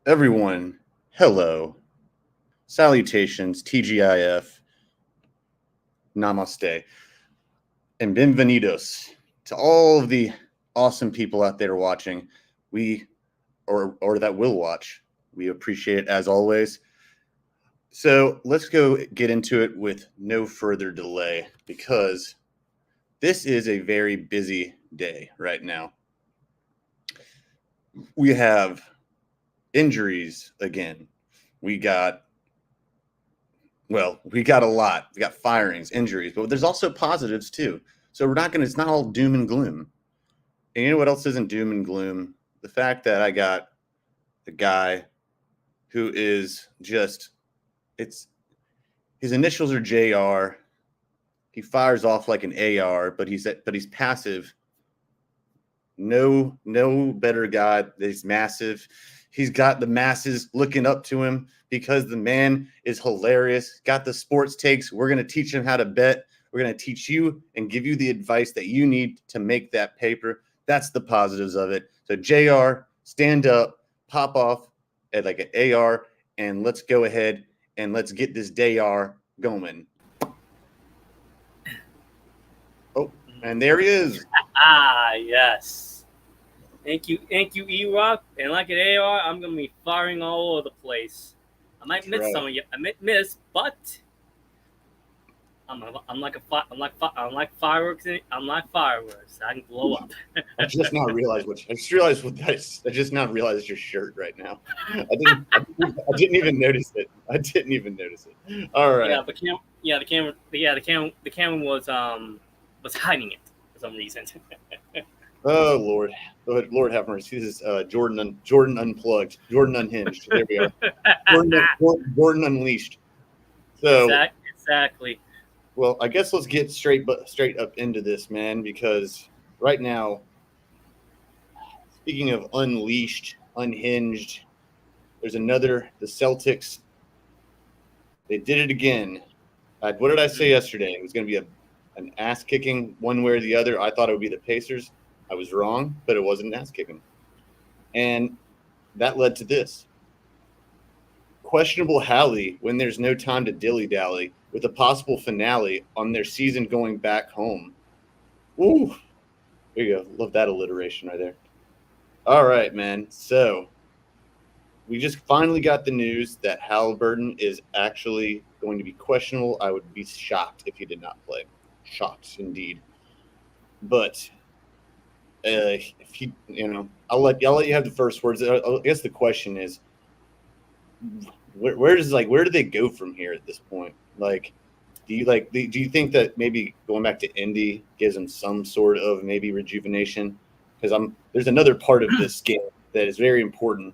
Everyone, hello, salutations, TGIF, namaste, and bienvenidos to all of the awesome people out there watching. Or that will watch. We appreciate it as always. So let's go get into it with no further delay because this is a very busy day right now. We have injuries again. We got a lot. We got firings, injuries, but there's also positives too. So it's not all doom and gloom. And you know what else isn't doom and gloom? The fact that I got a guy who is his initials are JR. He fires off like an AR, but he's passive. No better guy. He's massive. He's got the masses looking up to him because the man is hilarious. Got the sports takes. We're going to teach him how to bet. We're going to teach you and give you the advice that you need to make that paper. That's the positives of it. So JR, stand up, pop off at like an AR, and let's go ahead and let's get this DAR going. Oh, and there he is. Yes. Thank you, E-Rock. And like an AR, I'm gonna be firing all over the place. I might miss some of you. I might miss, but I'm like fireworks. I'm like fireworks. I can blow up. I just now realized it's your shirt right now. I didn't even notice it. All right. The camera was hiding it for some reason. Oh Lord have mercy. This is Jordan Unplugged, Jordan Unhinged. There we are. Jordan Unleashed. So exactly. Well, I guess let's get straight up into this, man, because right now, speaking of unleashed, unhinged, there's the Celtics. They did it again. What did I say yesterday? It was going to be an ass kicking one way or the other. I thought it would be the Pacers. I was wrong, but it wasn't an ass kicking. And that led to this. Questionable Hallie when there's no time to dilly-dally with a possible finale on their season going back home. Ooh, there you go. Love that alliteration right there. All right, man. So we just finally got the news that Halliburton is actually going to be questionable. I would be shocked if he did not play. Shocked indeed. But if he, I'll let you have the first words. I guess the question is, where do they go from here at this point? Like, do you think that maybe going back to Indy gives them some sort of maybe rejuvenation? Because there's another part of this game that is very important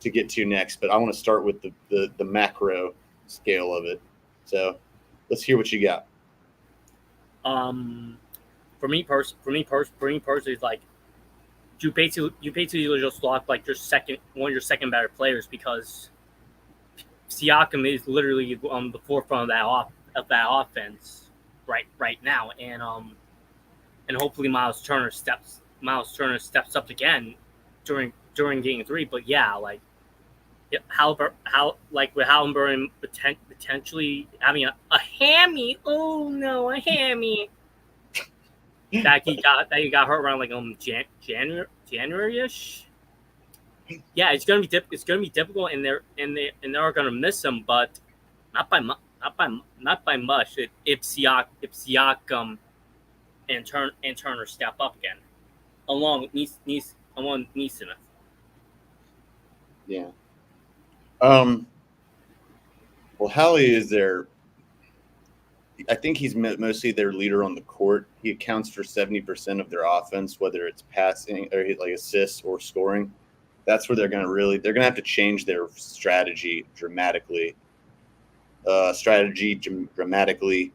to get to next, but I want to start with the macro scale of it. So let's hear what you got. For me personally, it's like you basically just lost like one of your second better players because Siakam is literally on the forefront of that offense right now, and hopefully Miles Turner steps up again during Game 3. But yeah, like with Halliburton potentially having a hammy. Oh no, a hammy. that he got hurt around like January-ish. Yeah, it's gonna be difficult, and they're gonna miss him, but not by much. If Siakam and Turner step up again, along with Neesmith. Yeah. Well, Hallie is there. I think he's mostly their leader on the court. He accounts for 70% of their offense, whether it's passing or like assists or scoring. That's where they're going to have to change their strategy dramatically. Dramatically,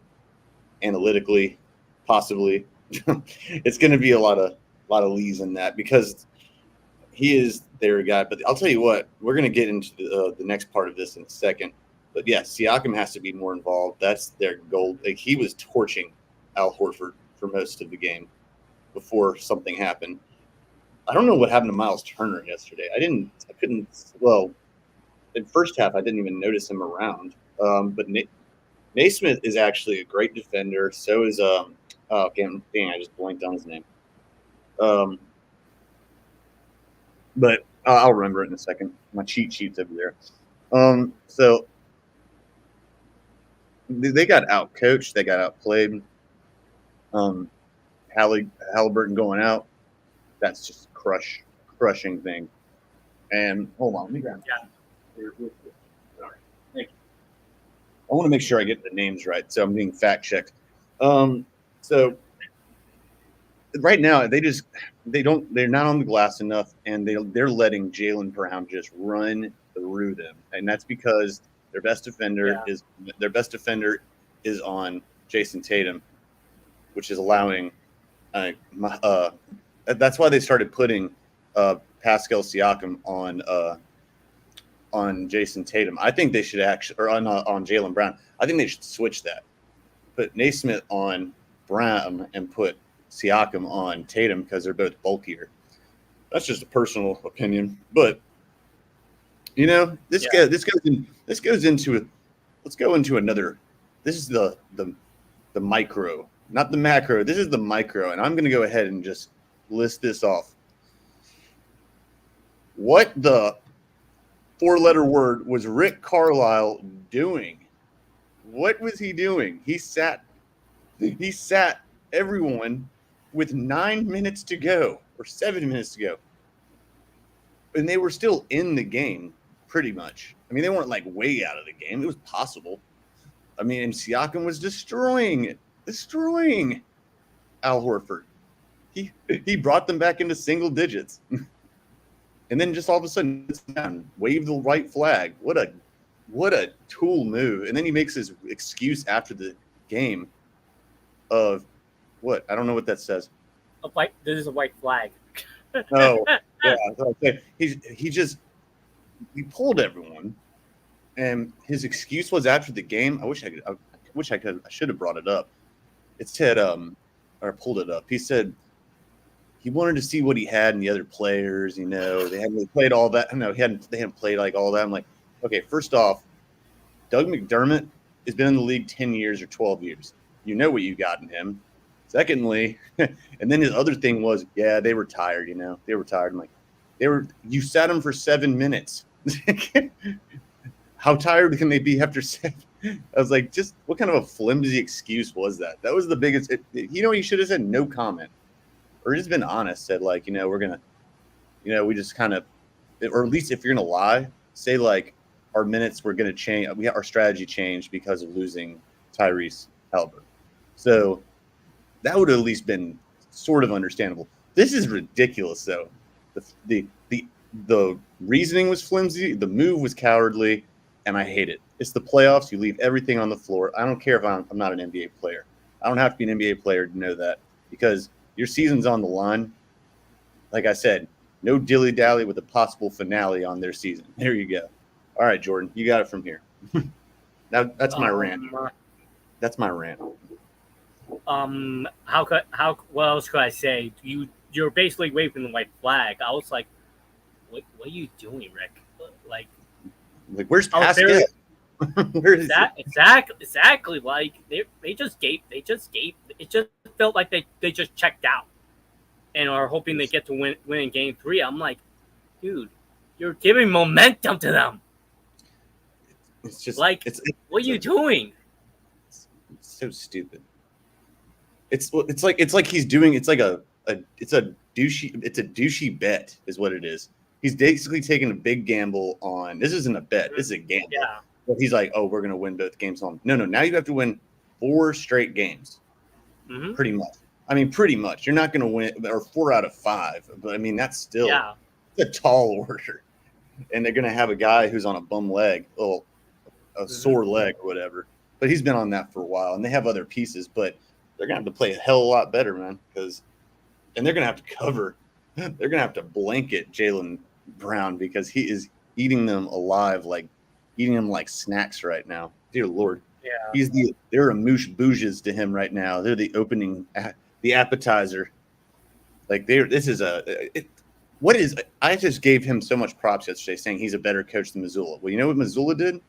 analytically, possibly. It's going to be a lot of lees in that because he is their guy. But I'll tell you what, we're going to get into the next part of this in a second. But yeah, Siakam has to be more involved. That's their goal. Like, he was torching Al Horford for most of the game before something happened. I don't know what happened to Miles Turner yesterday. Well, in first half, I didn't even notice him around. But Naismith is actually a great defender. So is I just blanked on his name. But I'll remember it in a second. My cheat sheet's over there. So they got out-coached. They got outplayed. Halliburton going out. That's just a crushing thing. And hold on, let me grab Sorry. Thank you. I want to make sure I get the names right, so I'm being fact-checked. So right now, they're not on the glass enough, and they're letting Jaylen Brown just run through them, and that's because their best defender is on Jason Tatum, which is allowing. That's why they started putting Pascal Siakam on Jason Tatum. I think they should on Jaylen Brown. I think they should switch that. Put Naismith on Brown and put Siakam on Tatum because they're both bulkier. That's just a personal opinion, but let's go into another. This is the micro, not the macro. This is the micro, and I'm going to go ahead and just list this off. What the four-letter word was Rick Carlisle doing? What was he doing? He sat everyone with 9 minutes to go or 7 minutes to go. And they were still in the game, pretty much. I mean, they weren't like way out of the game. It was possible. I mean, and Siakam was destroying Al Horford. He brought them back into single digits. And then just all of a sudden, wave the white flag. What a tool move. And then he makes his excuse after the game of what? I don't know what that says. This is a white flag. Oh, yeah. He pulled everyone, and his excuse was after the game. I should have brought it up. It said, or pulled it up. He said he wanted to see what he had in the other players. They hadn't played all that. No, they hadn't played like all that. I'm like, okay, first off, Doug McDermott has been in the league 10 years or 12 years. You know what you got in him. Secondly, and then his other thing was, yeah, they were tired. They were tired. I'm like, you sat them for 7 minutes. How tired can they be after 7? I was like, just what kind of a flimsy excuse was that? That was the biggest. He should have said no comment, or just been honest. Said like, we're gonna, we just kind of, or at least if you're gonna lie, say like our minutes were gonna change. Our strategy changed because of losing Tyrese Halliburton. So that would have at least been sort of understandable. This is ridiculous, though. The reasoning was flimsy. The move was cowardly, and I hate it. It's the playoffs. You leave everything on the floor. I don't care if I'm not an NBA player. I don't have to be an NBA player to know that because your season's on the line. Like I said, no dilly-dally with a possible finale on their season. There you go. All right, Jordan, you got it from here. Now that's my rant. That's my rant. What else could I say? You're basically waving the white flag. I was like, what are you doing, Rick? Like where's Pascal? Where is that? Exactly. Like they just gave. It just felt like they just checked out and are hoping they get to win in game 3. I'm like, dude, you're giving momentum to them. It's just like, what are you doing? It's so stupid. It's like he's doing. It's like a douchey bet is what it is. He's basically taking a big gamble on. This isn't a bet. This is a gamble. Yeah. But he's like, oh, we're gonna win both games home. No. Now you have to win 4 straight games, pretty much. I mean, pretty much. You're not going to win, or 4 out of 5. But, I mean, that's still a tall order. And they're going to have a guy who's on a bum leg, a sore leg or whatever. But he's been on that for a while. And they have other pieces. But they're going to have to play a hell of a lot better, man. And they're going to have to cover. They're going to have to blanket Jaylen Brown because he is eating them alive, eating them like snacks right now. Dear Lord. Yeah. They're a moosh bouges to him right now. They're the opening, the appetizer. I just gave him so much props yesterday saying he's a better coach than Missoula. Well, you know what Missoula did?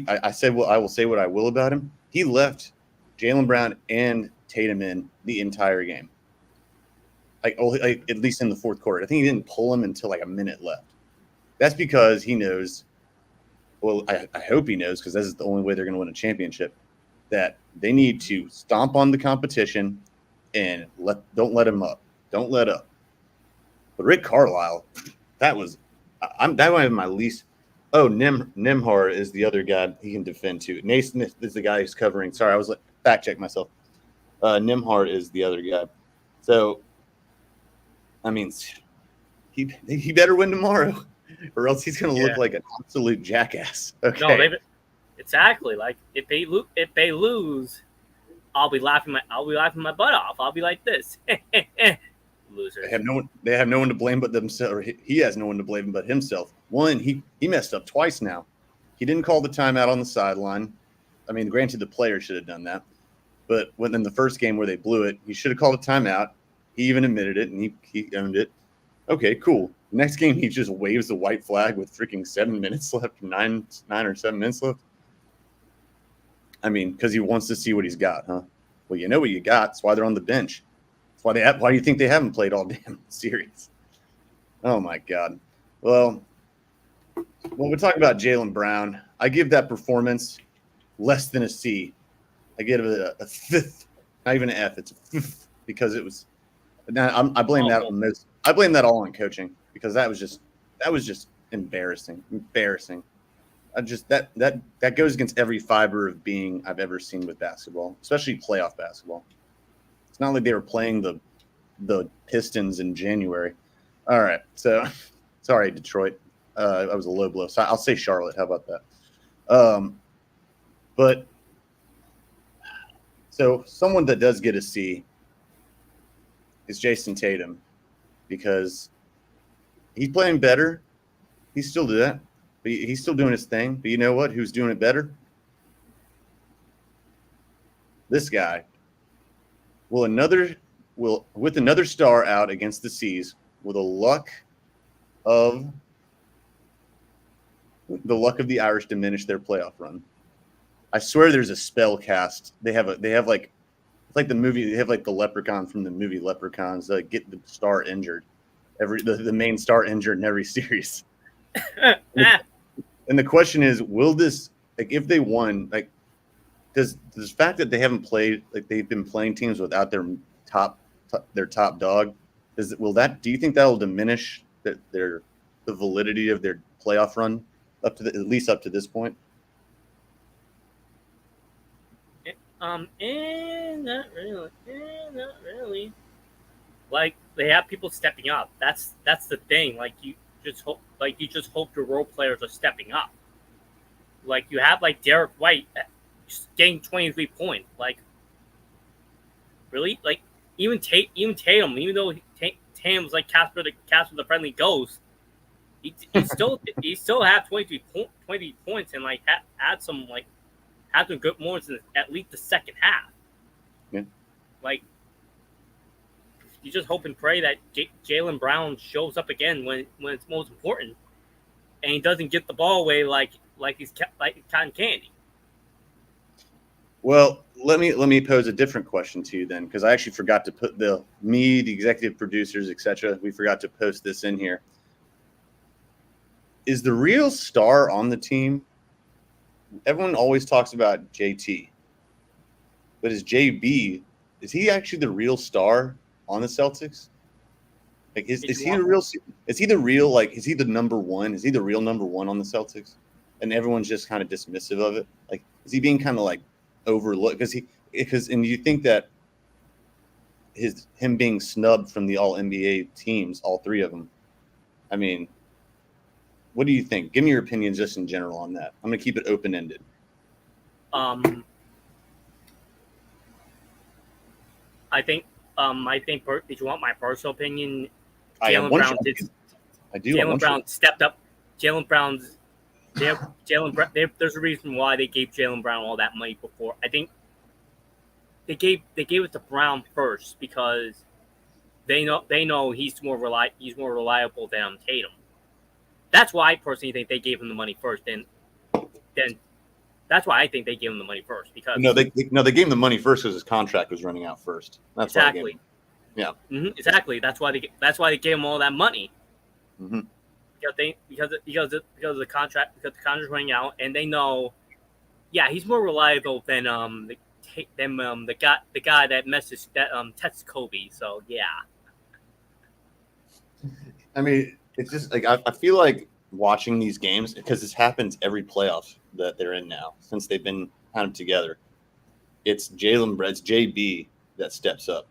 I said, well, I will say what I will about him. He left Jaylen Brown and Tatum in the entire game. At least in the fourth quarter. I think he didn't pull him until a minute left. That's because he knows, well, I hope he knows, because this is the only way they're going to win a championship, that they need to stomp on the competition and don't let him up. Don't let up. But Rick Carlisle, that was my least. Oh, Nembhard is the other guy he can defend too. Naismith is the guy who's covering. Sorry, I was fact check myself. Nembhard is the other guy. So, I mean, he better win tomorrow, or else he's going to look like an absolute jackass. Okay. No, exactly. If they lose, I'll be laughing my butt off. I'll be like this. Losers. They have no one to blame but themselves. Or he has no one to blame but himself. One, he messed up twice now. He didn't call the timeout on the sideline. I mean, granted, the player should have done that. But in the first game where they blew it, he should have called a timeout. He even admitted it, and he owned it. Okay, cool. Next game, he just waves the white flag with freaking 7 minutes left, 9 or 7 minutes left. I mean, because he wants to see what he's got, huh? Well, you know what you got. That's why they're on the bench. That's why do you think they haven't played all damn series? Oh, my God. Well, when we talk about Jaylen Brown, I give that performance less than a C. I give it a fifth, not even an F. It's a fifth because it was. Now I blame that on this. I blame that all on coaching because that was just embarrassing. Embarrassing. That goes against every fiber of being I've ever seen with basketball, especially playoff basketball. It's not like they were playing the Pistons in January. All right, so sorry, Detroit. I was a low blow. So I'll say Charlotte. How about that? But so someone that does get a C is Jason Tatum because he's playing better. He's still doing that. But he's still doing his thing. But you know what? Who's doing it better? This guy. With another star out against the C's, with the luck of the Irish diminish their playoff run. I swear there's a spell cast. They have like the movie. They have like the leprechaun from the movie Leprechauns that get the star injured. The main star injured in every series. And the question is, will this, if they won, does the fact that they haven't played, they've been playing teams without their top dog, do you think that will diminish the validity of their playoff run at least up to this point? Not really. They have people stepping up. That's the thing. You just hope the role players are stepping up. You have Derek White getting 23 points. Really? Even Tatum, even though Tatum's Casper the Friendly Ghost, he still had 20 points and had some good moments in at least the second half. Yeah. You just hope and pray that Jaylen shows up again when it's most important, and he doesn't get the ball away like he's cotton candy. Well, let me pose a different question to you then, because I actually forgot to put the executive producers, etc. We forgot to post this in here. Is the real star on the team? Everyone always talks about JT, but is JB? Is he actually the real star on the Celtics? Is he the real? Is he the real? Is he the number one? Is he the real number one on the Celtics? And everyone's just kind of dismissive of it. Is he being kind of overlooked because and you think that him being snubbed from the All NBA teams, all three of them. I mean, what do you think? Give me your opinion just in general on that. I'm gonna keep it open ended. I think if you want my personal opinion, I do. Jaylen Brown stepped up. Jaylen Brown's there's a reason why they gave Jaylen Brown all that money before. I think they gave it to Brown first because they know he's more reliable than Tatum. That's why I personally think they gave him the money first. Then that's why I think they gave him the money first because they gave him the money first because his contract was running out first. That's exactly. Yeah. Mm-hmm, exactly. That's why they gave him all that money. Mm-hmm. Because the contract running out, and they know, yeah, he's more reliable than the guy that tests Kobe. So yeah. I mean, it's just like I feel like watching these games because this happens every playoff that they're in now since they've been kind of together. It's JB that steps up,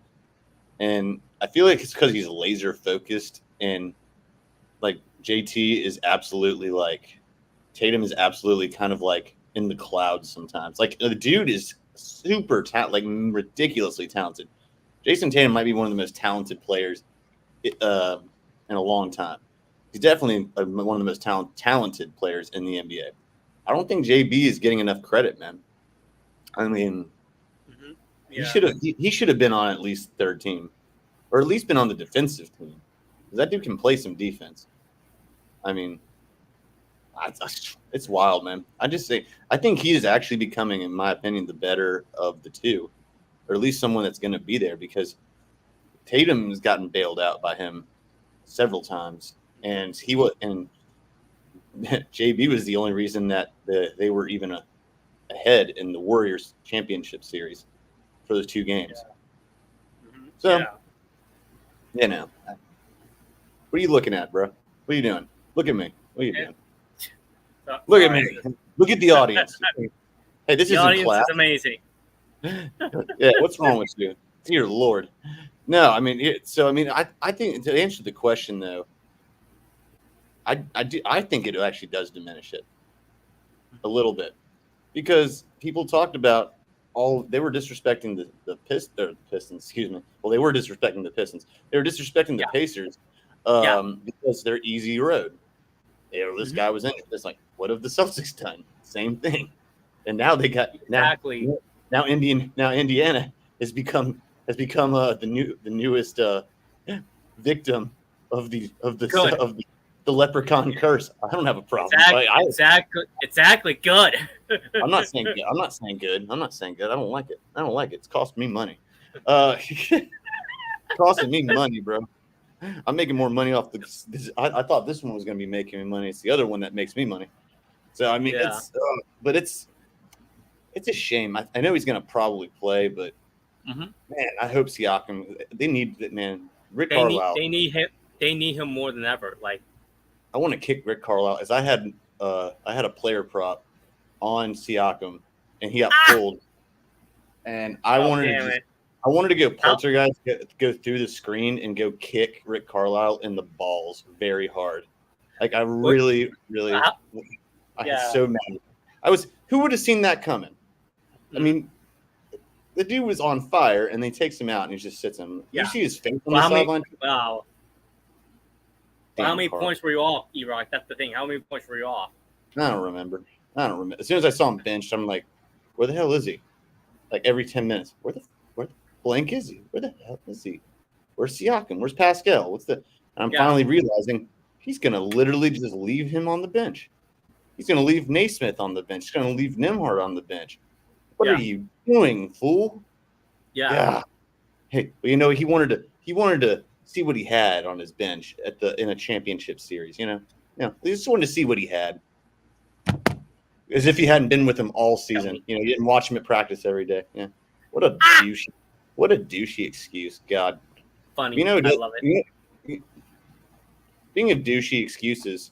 and I feel like it's because he's laser focused and like JT is absolutely like Tatum is absolutely kind of like in the clouds sometimes. Like the dude is super like ridiculously talented. Jason Tatum might be one of the most talented players in a long time. He's definitely one of the most talented players in the NBA. I don't think JB is getting enough credit, man. I mean, he should have been on at least third team, or at least been on the defensive team. Because that dude can play some defense. I mean, it's wild, man. I think he is actually becoming, in my opinion, the better of the two, or at least someone that's going to be there because Tatum has gotten bailed out by him several times, and JB was the only reason that they were even ahead in the Warriors championship series for those two games. Yeah. Mm-hmm. So, you know, what are you looking at, bro? What are you doing? Look at me. What are you doing? Look at me. Look at the audience. Hey, this is class. Is amazing. Yeah, what's wrong with you? Dear Lord. No, I mean, I think to answer the question though, I think it actually does diminish it a little bit because people talked about they were disrespecting the Pistons. Excuse me. Well, they were disrespecting the Pistons. They were disrespecting the Pacers because they're easy road. This guy was in it. It's like, what have the Celtics done? Same thing. And now they got exactly. Now Indiana has become the newest victim of the leprechaun curse. I don't have a problem. Exactly. Good. I'm not saying good. I don't like it. It's costing me money. Costing me money, bro. I'm making more money off this. I thought this one was going to be making me money. It's the other one that makes me money. So I mean, it's a shame. I know he's going to probably play, but man, I hope Siakam. They need it, man. Carlisle. They need him. They need him more than ever. Like, I want to kick Rick Carlisle. As I had a player prop on Siakam, and he got pulled, and I wanted to go poltergeist, go through the screen and go kick Rick Carlisle in the balls very hard. Like I really, I was so mad. Who would have seen that coming? I mean, the dude was on fire, and they takes him out, and he just sits him. You see his face on the sideline. Wow. How many points were you off, E-Rock? That's the thing. How many points were you off? I don't remember. As soon as I saw him benched, I'm like, where the hell is he? Like every 10 minutes, where the blank is he? Where the hell is he? Where's Siakam? Where's Pascal? And I'm finally realizing he's going to literally just leave him on the bench. He's going to leave Naismith on the bench. He's going to leave Nembhard on the bench. What are you doing, fool? Yeah. Hey, but he wanted to see what he had on his bench in a championship series. He just wanted to see what he had, as if he hadn't been with him all season. You didn't watch him at practice every day. Yeah, what a douchey excuse. God, funny. I love it. Being a douchey excuses.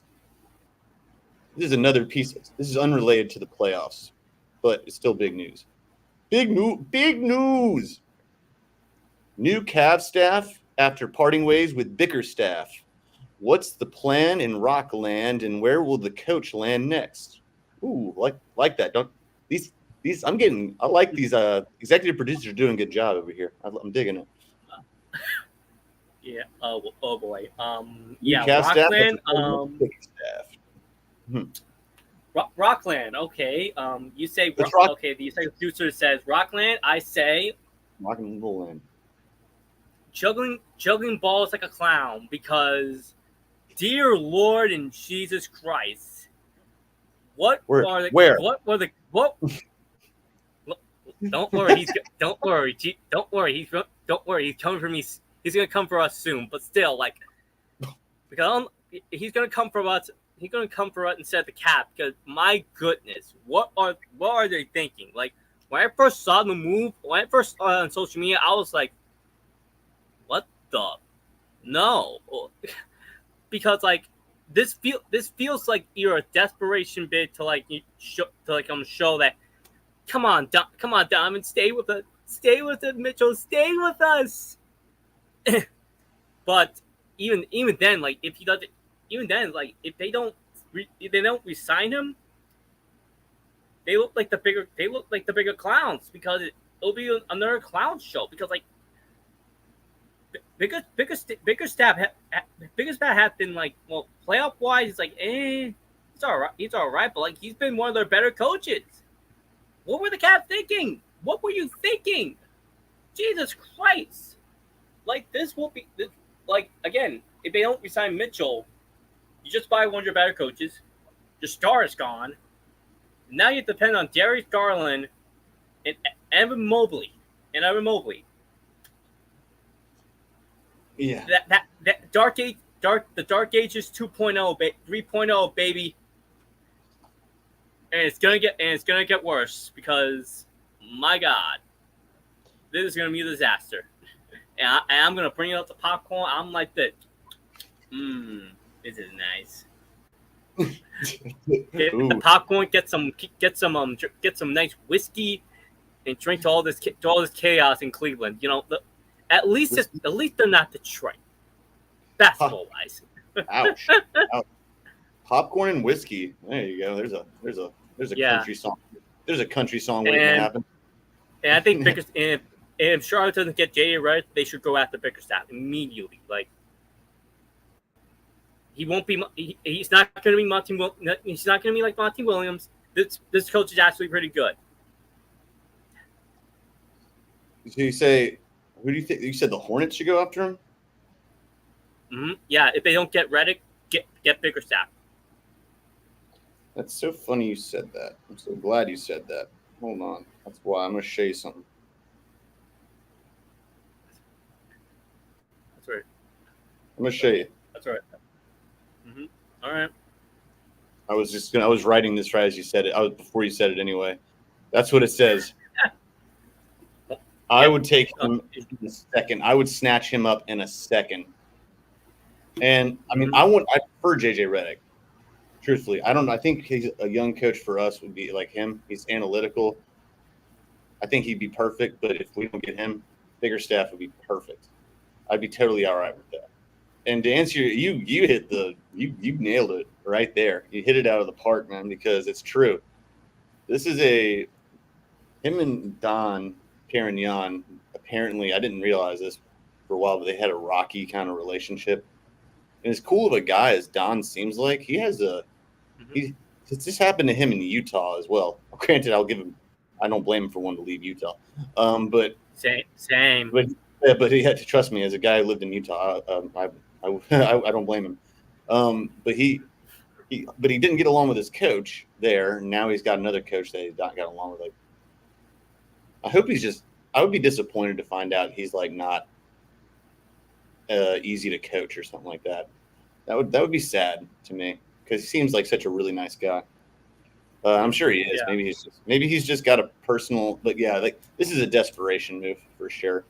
This is another piece. This is unrelated to the playoffs, but it's still big news. Big news. New Cavs staff after parting ways with Bickerstaff. What's the plan in Rockland, and where will the coach land next? Ooh, like that. Don't these I like these executive producers are doing a good job over here. I'm digging it. Yeah. Oh boy. New Yeah. Cavs staff Rockland. after parting with Bickerstaff. Rockland. Okay. You say okay. The executive producer says Rockland. I say Rock and roll land. juggling balls like a clown because, dear Lord and Jesus Christ, what were Don't worry, don't worry, he's coming for me. He's gonna come for us soon. But still, like, because he's gonna come for us. He's gonna come for us instead of the cap. Because my goodness, what are they thinking? Like, when I first saw the move, when I first saw it on social media, I was like, what the? No. Because like this feels like you're a desperation bid to show that come on Donovan, stay with us, Mitchell, stay with us. But even then, like if he doesn't, even then, like if they don't resign him, they look like the bigger clowns because it'll be another clown show because like Bickerstaff has been like, well, playoff wise, it's like, he's all right, but like he's been one of their better coaches. What were the Cavs thinking? What were you thinking? Jesus Christ! Like this will be like again, if they don't resign Mitchell, you just buy one of your better coaches. Your star is gone. Now you depend on Darius Garland and Evan Mobley. Yeah. That the Dark Ages 2.0, 3.0, baby. And it's gonna get worse because my God, this is gonna be a disaster. And I'm gonna bring out the popcorn. I'm like this. This is nice. Get the popcorn. Get some nice whiskey, and drink to all this chaos in Cleveland. You know, at least they're not Detroit, basketball wise. Ouch. Popcorn and whiskey. There you go. There's a country song. There's a country song waiting to happen. And I think if Charlotte doesn't get Jay right, they should go after Bickerstaff immediately. Like he won't be. He's not going to be Monty. He's not going to be like Monty Williams. This coach is actually pretty good. So you say, who do you think? You said the Hornets should go after him? Mm-hmm. Yeah, if they don't get Redick, get Bickerstaff. That's so funny you said that. I'm so glad you said that. Hold on. That's why I'm going to show you something. That's right. I'm going to show you. That's right. Mm-hmm. All right. I was writing this right as you said it. Before you said it anyway. That's what it says. I would take him in a second. I would snatch him up in a second. And I mean, I prefer JJ Redick. Truthfully, I think he's a young coach for us would be like him. He's analytical. I think he'd be perfect. But if we don't get him, Bickerstaff would be perfect. I'd be totally all right with that. And to answer you nailed it right there. You hit it out of the park, man, because it's true. This is him and Don Perignon, apparently, I didn't realize this for a while, but they had a rocky kind of relationship. And as cool of a guy as Don seems like, he has this happened to him in Utah as well. Granted, I don't blame him for wanting to leave Utah. But same. But he had to trust me as a guy who lived in Utah. I don't blame him. But he didn't get along with his coach there. Now he's got another coach that he's not got along with. Like, I would be disappointed to find out he's like not easy to coach or something like that. That would be sad to me because he seems like such a really nice guy. I'm sure he is. Yeah. Maybe he's just got a personal. But yeah, like this is a desperation move for sure.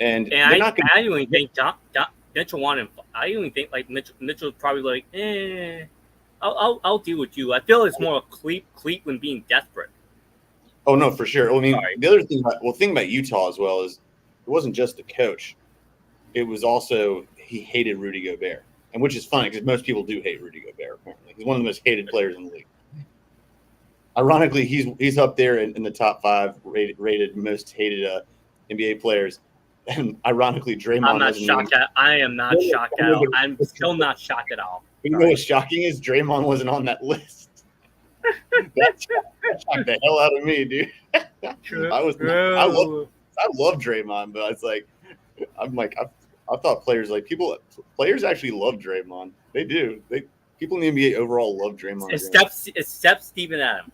And I even think Mitchell wanted him. I even think like Mitchell's probably like, I'll deal with you. I feel it's more of Cleveland being desperate. Oh no, for sure. I mean, Sorry. the other thing, thing about Utah as well is it wasn't just the coach; it was also he hated Rudy Gobert, and which is funny because most people do hate Rudy Gobert. Apparently, he's one of the most hated players in the league. Ironically, he's up there in the top 5 rated most hated NBA players, and ironically, Draymond. I'm not shocked at. I am not shocked at all. I'm still not shocked at all. You know what's shocking is Draymond wasn't on that list. that shocked the hell out of me, dude. I love Draymond, but it's like I thought players actually love Draymond. They do. People in the NBA overall love Draymond. Except Steven Adams.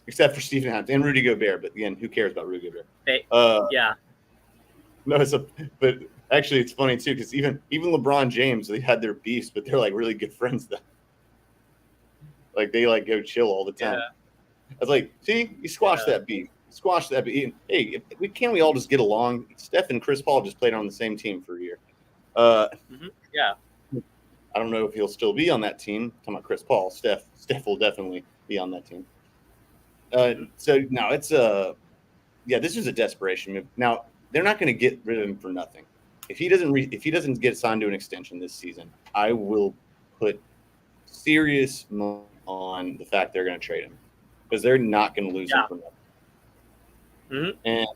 Except for Steven Adams and Rudy Gobert, but again, who cares about Rudy Gobert? Yeah. No, but actually, it's funny too because even LeBron James, they had their beefs, but they're like really good friends though. Like they like go chill all the time. Yeah. I was like, see, you squash that beef. Squash that beef. Hey, can't we all just get along? Steph and Chris Paul just played on the same team for a year. Yeah. I don't know if he'll still be on that team. I'm talking about Chris Paul. Steph will definitely be on that team. So now it's this is a desperation move. Now they're not going to get rid of him for nothing. If he doesn't get signed to an extension this season, I will put serious money on the fact they're going to trade him because they're not going to lose him for nothing. Mm-hmm. And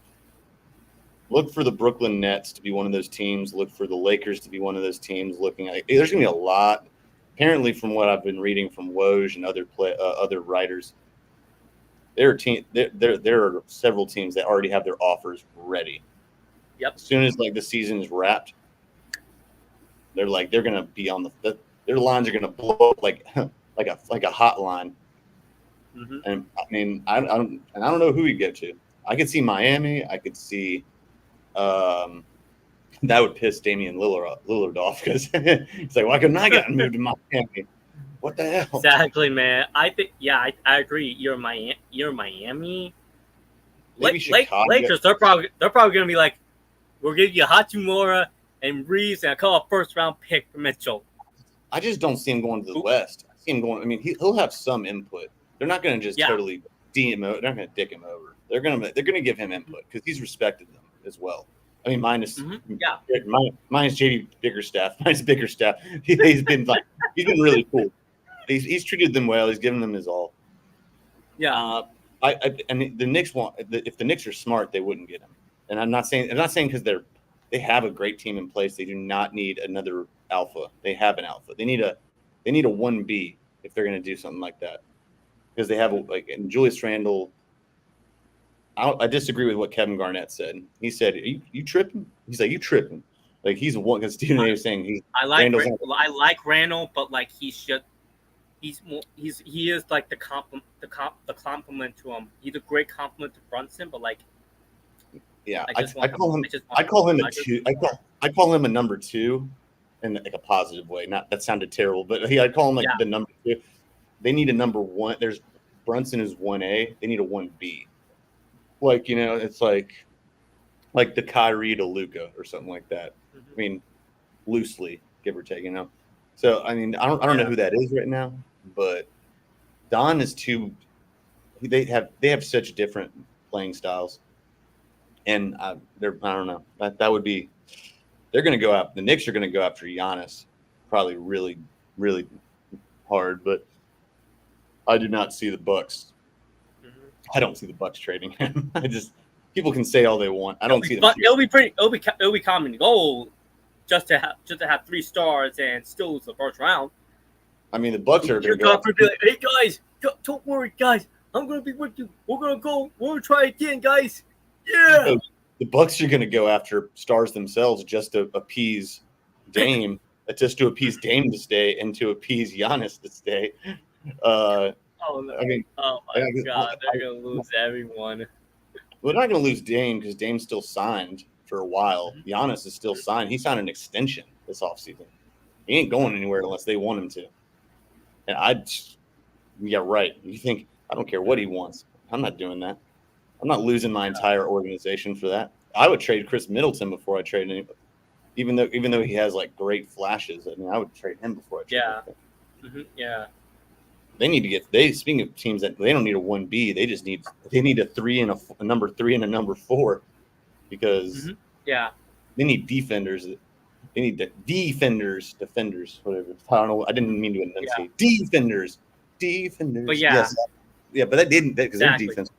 look for the Brooklyn Nets to be one of those teams. Look for the Lakers to be one of those teams. Looking at there's going to be a lot. Apparently, from what I've been reading from Woj and other writers, there are several teams that already have their offers ready. Yep. As soon as the season is wrapped, they're going to be on their lines are going to blow up like a hotline. Mm-hmm. And I mean, I don't know who you get to. I could see Miami. I could see that would piss Damian Lillard off because he's like, why couldn't I get moved to Miami? What the hell? Exactly, man. I think, I agree. You're Miami. Lakers, they're probably going to be like, we'll give you Hachimura and Reeves and a couple of first-round pick for Mitchell. I just don't see him going to the West. I see him going. I mean, he'll have some input. They're not going to just totally they're not going to dick him over. They're going to give him input because he's respected them as well. I mean, minus JD Bickerstaff. Minus Bickerstaff. He's been really cool. He's treated them well. He's given them his all. Yeah. And the Knicks if the Knicks are smart, they wouldn't get him. And I'm not saying because they have a great team in place. They do not need another alpha. They have an alpha. They need a 1B if they're going to do something like that. Because they have and Julius Randle. I disagree with what Kevin Garnett said. He said, "You tripping?" He's like, "You tripping?" Like he's one because Stephen A was saying I like Randle, but he is like the compliment to him. He's a great compliment to Brunson, but I call him a two. I call him a number 2 in a positive way. Not that sounded terrible, but I call him the number 2. They need a number 1. There's Brunson is 1A. They need a 1B. It's like the Kyrie to Luka or something like that. Mm-hmm. I mean, loosely, give or take, So I mean, I don't know who that is right now, but Don is too. They have such different playing styles, and I don't know. That would be. They're going to go out. The Knicks are going to go after Giannis, probably really, really hard, but I do not see the Bucks. I don't see the Bucks trading him. People can say all they want. I don't see them. It'll be common goal just to have 3 stars and still lose the first round. I mean, the Bucks are going to go. Hey guys, don't worry, guys. I'm going to be with you. We're going to go. We're going to try again, guys. Yeah. So the Bucks are going to go after stars themselves just to appease Dame, just to appease Dame to stay, and to appease Giannis to stay. Oh my God, they're going to lose everyone. We're not going to lose Dame because Dame's still signed for a while. Giannis is still signed. He signed an extension this offseason. He ain't going anywhere unless they want him to. And right. You think, I don't care what he wants. I'm not doing that. I'm not losing my entire organization for that. I would trade Chris Middleton before I trade anybody. Even though he has great flashes. I mean, I would trade him before I trade him. Mm-hmm. Yeah. They need to get. Speaking of teams that they don't need a 1B, they need a 3 and a number 3 and a number 4 because they need defenders. They need the defenders, whatever. I don't know. I didn't mean to enunciate defenders. But yes, but that didn't because exactly. their defense.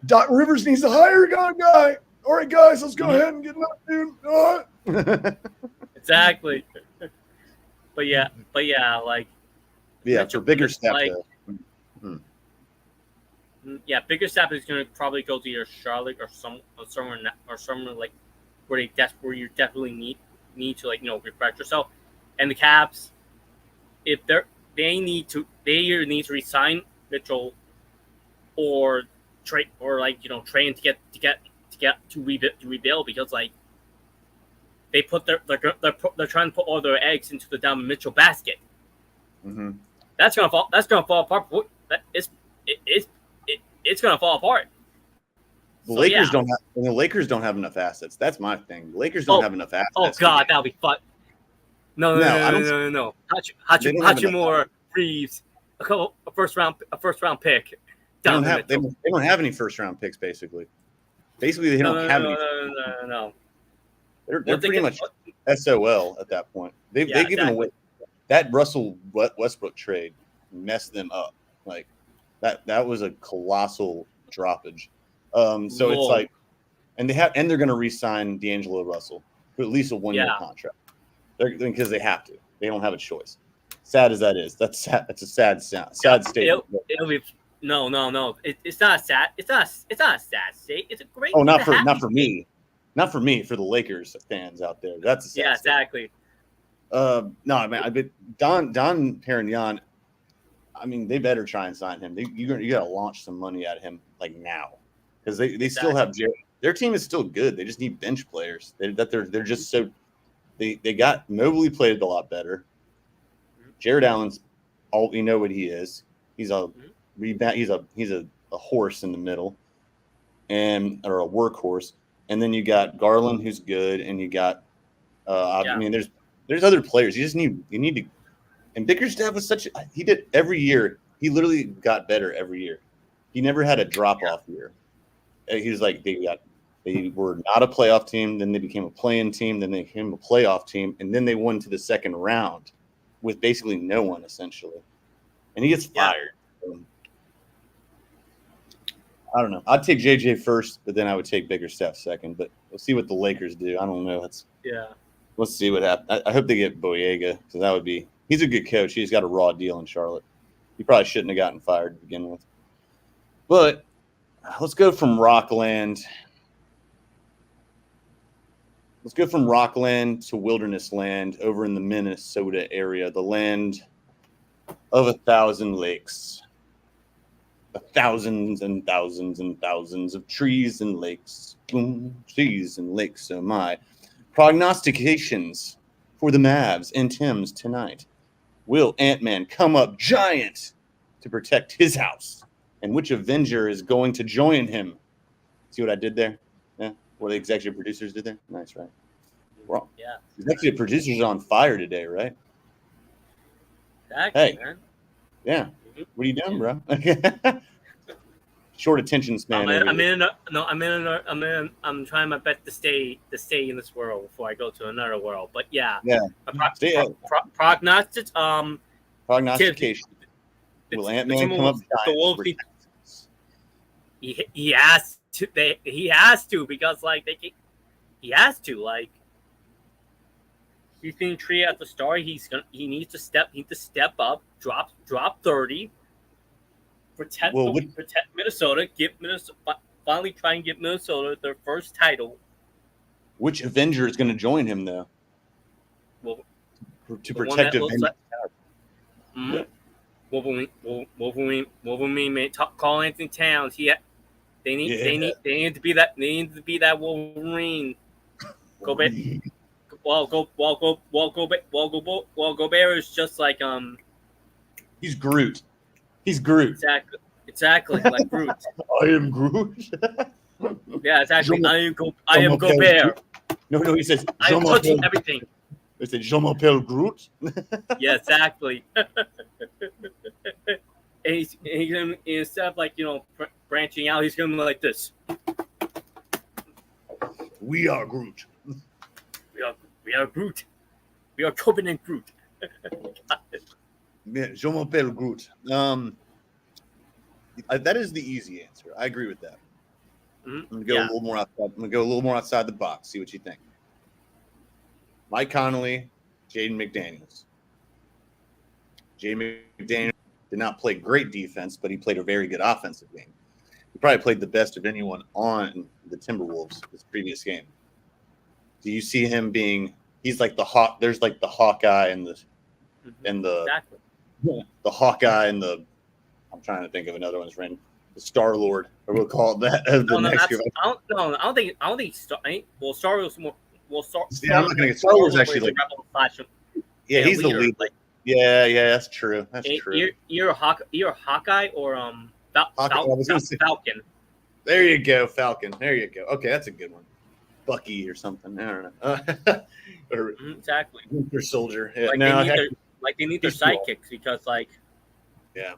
Doc Rivers needs to hire a guy. All right, guys, let's go ahead and get another dude. All right. Exactly. But like. Yeah, for Bickerstaff. Like, Bickerstaff is going to probably go to either Charlotte or somewhere like where you definitely need to refresh yourself. And the Cavs, if they either need to resign Mitchell or trade train to rebuild because like they put they're trying to put all their eggs into the Donovan Mitchell basket. Mm-hmm. That's gonna fall apart. It's gonna fall apart. The Lakers don't have enough assets. That's my thing. The Lakers don't have enough assets. Oh God, that'll be fun. No. Hachimura, Reeves, a first round pick. They don't have any first round picks. Basically, they don't have any. No. They're pretty much SOL at that point. They've given away that Russell Westbrook trade messed them up. Like that was a colossal droppage. So it's like, and they're going to re-sign D'Angelo Russell for at least a 1-year contract. Because they have to. They don't have a choice. Sad as that is, that's sad. It's a sad statement. It'll be no. It's not sad. It's not a sad state. It's a great. Oh, not for me. Not for me. For the Lakers fans out there, that's a sad exactly. No, man. Don Perignon. I mean, they better try and sign him. You got to launch some money at him like now, because they still have their team is still good. They just need bench players. They're just so. They got Mobley played a lot better. Jared Allen's all we know what he is. He's a rebound. He's a horse in the middle, or a workhorse. And then you got Garland, who's good, and you got. I mean, there's other players. You need to. And Bickerstaff was he did every year. He literally got better every year. He never had a drop off year. He was like they were not a playoff team. Then they became a play-in team. Then they became a playoff team. And then they won to the second round with basically no one, essentially. And he gets fired. I don't know. I'd take JJ first, but then I would take Bickerstaff second. But we'll see what the Lakers do. I don't know. Let's see what happens. I hope they get Boyega, because that would be – he's a good coach. He's got a raw deal in Charlotte. He probably shouldn't have gotten fired to begin with. But let's go from Rockland – let's go from Rockland to Wilderness Land over in the Minnesota area, the land of 1,000 lakes, thousands and thousands and thousands of trees and lakes. Boom, trees and lakes, oh my. Prognostications for the Mavs and Timbs tonight. Will Ant-Man come up giant to protect his house? And which Avenger is going to join him? See what I did there? Yeah. What the executive producers did there? Nice, right? Well, yeah. Executive producers are on fire today, right? Exactly, man. Yeah. What are you doing, bro? Short attention span. I'm trying my best to stay in this world before I go to another world. But yeah. Prognostication. Will Ant-Man come up giant? He has to. He has to, because he has to, like. He's being treated at the start. He needs to step up, drop 30, protect Minnesota, finally try and give Minnesota their first title. Which Avenger is going to join him though? Well, to protect Avenger. Wolverine may call Anthony Towns. They need to be that. They need to be that Wolverine. Go back. Gobert is just like He's Groot. He's Groot. Exactly, like Groot. I am Groot. Yeah, exactly. I am Gobert. No, he says I am touching everything. They said, "Je m'appelle Groot." Yeah, exactly. And he's gonna, instead of like branching out, he's gonna be like this. We are Groot. We are Groot. We are Covenant Groot. Yeah, je m'appelle Groot. That is the easy answer. I agree with that. Mm-hmm. I'm gonna go a little more outside. I'm gonna go a little more outside the box. See what you think. Mike Conley, Jaden McDaniels. Jaden McDaniels did not play great defense, but he played a very good offensive game. He probably played the best of anyone on the Timberwolves this previous game. Do you see him being? He's like the hawk. There's like the Hawkeye and the Exactly. the Hawkeye and the. I'm trying to think of another one's ring. The Star Lord, or we'll call it that. I don't think. Well, Star Wars more. Well, Star. Yeah, I'm looking at Star Wars actually like. Yeah, he's the leader. Like, yeah, that's true. That's true. You're a Hawkeye or Falcon. There you go, Falcon. There you go. Okay, that's a good one. Bucky or something. I don't know. Or exactly. Winter Soldier. Yeah, they need their sidekicks because yeah.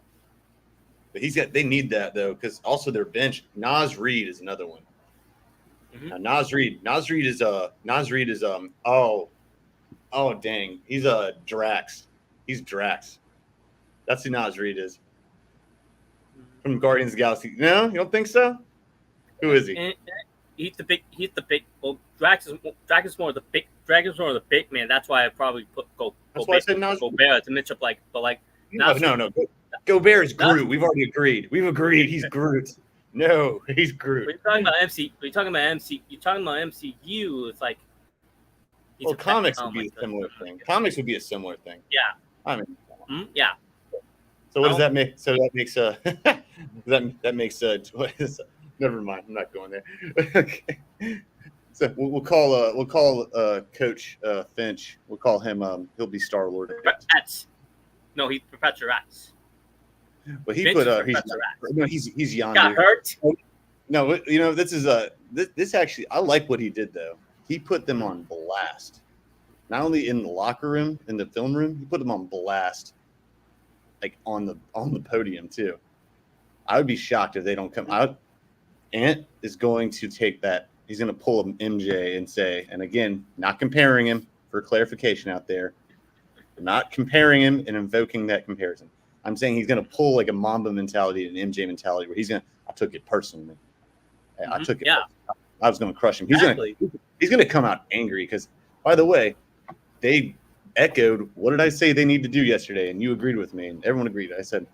But they need that though, because also their bench. Naz Reid is another one. Mm-hmm. Naz Reid is oh dang, he's a Drax. He's Drax. That's who Naz Reid is from Guardians of the Galaxy. No, you don't think so? Who is he? He's the big. Well, Drax is more of the big. Drax is more of the big man. That's why I probably That's why I said Naz. Gobert to match up No. Gobert is Groot. We've already agreed. We've agreed he's Groot. No, he's Groot. When you're talking about MCU, it's like. Well, comics would be a similar thing. Comics would be a similar thing. Yeah. I mean. Yeah. So what does that make? So that makes that makes never mind. I'm not going there. Okay. So we'll call Coach Finch. We'll call him. He'll be Star Lord. No, he's Professor X. But he put he's Yondu. Got hurt. No, this is this actually I like what he did though. He put them on blast. Not only in the locker room, in the film room, he put them on blast, like on the podium too. I would be shocked if they don't come out. Ant is going to take that. He's going to pull an MJ and say, and again, not comparing him for clarification out there, not comparing him and invoking that comparison. I'm saying he's going to pull like a Mamba mentality and an MJ mentality where I took it personally. I took it. Yeah. I was going to crush him. Exactly. He's going to come out angry because, by the way, they echoed, what did I say they need to do yesterday? And you agreed with me, and everyone agreed. I said,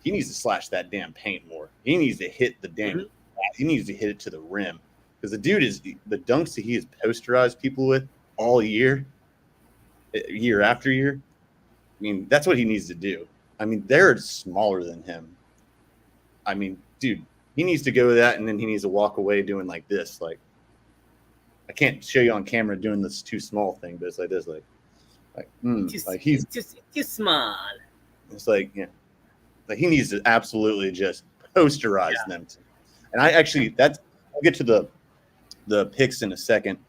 he needs to slash that damn paint more. He needs to hit the damn, he needs to hit it to the rim. Because the dude the dunks that he has posterized people with all year after year. I mean, that's what he needs to do. I mean, they're smaller than him. I mean, dude, he needs to go with that, and then he needs to walk away doing like this. Like, I can't show you on camera doing this too small thing, but it's like this, like he's too small. It's like, yeah, like he needs to absolutely just posterize them. And I actually, I'll get to the picks in a second.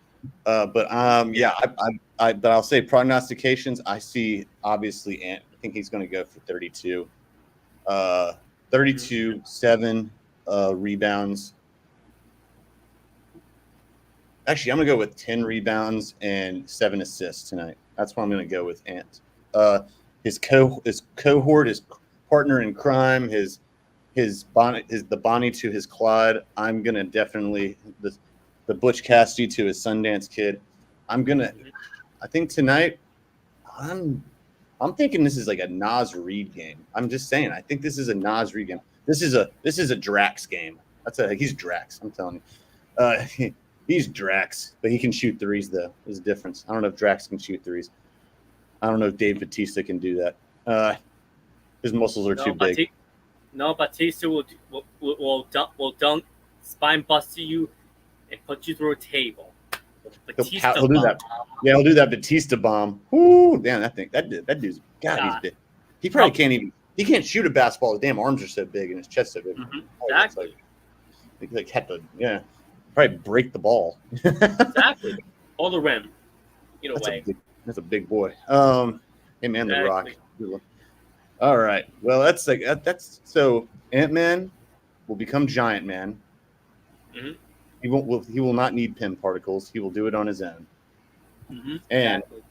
But I'll say prognostications. I see obviously Ant. I think he's going to go for 32. 32, 7 rebounds. Actually, I'm going to go with 10 rebounds and 7 assists tonight. That's what I'm going to go with Ant. His cohort, his partner in crime, the Bonnie to his Clyde. I'm going to definitely the Butch Cassidy to his Sundance Kid. I think tonight I'm thinking this is like a Naz Reid game. I'm just saying. I think this is a Naz Reid game. This is a Drax game. He's Drax. I'm telling you. He's Drax, but he can shoot threes though. There's a difference. I don't know if Drax can shoot threes. I don't know if Dave Bautista can do that. His muscles are too big. Bautista will dunk, spine bust to you, and put you through a table. He'll do that. Yeah, he'll do that Bautista bomb. Ooh, damn, that dude's he's big. He probably can't even. He can't shoot a basketball. His damn arms are so big and his chest so big. Mm-hmm. Exactly. Like have to, probably break the ball. Exactly. Or the rim. Either way. That's a big boy. Him and the Rock. Exactly. All right. Well, that's so Ant-Man will become Giant Man. Mhm. He will not need Pym particles. He will do it on his own. Mhm. And Exactly.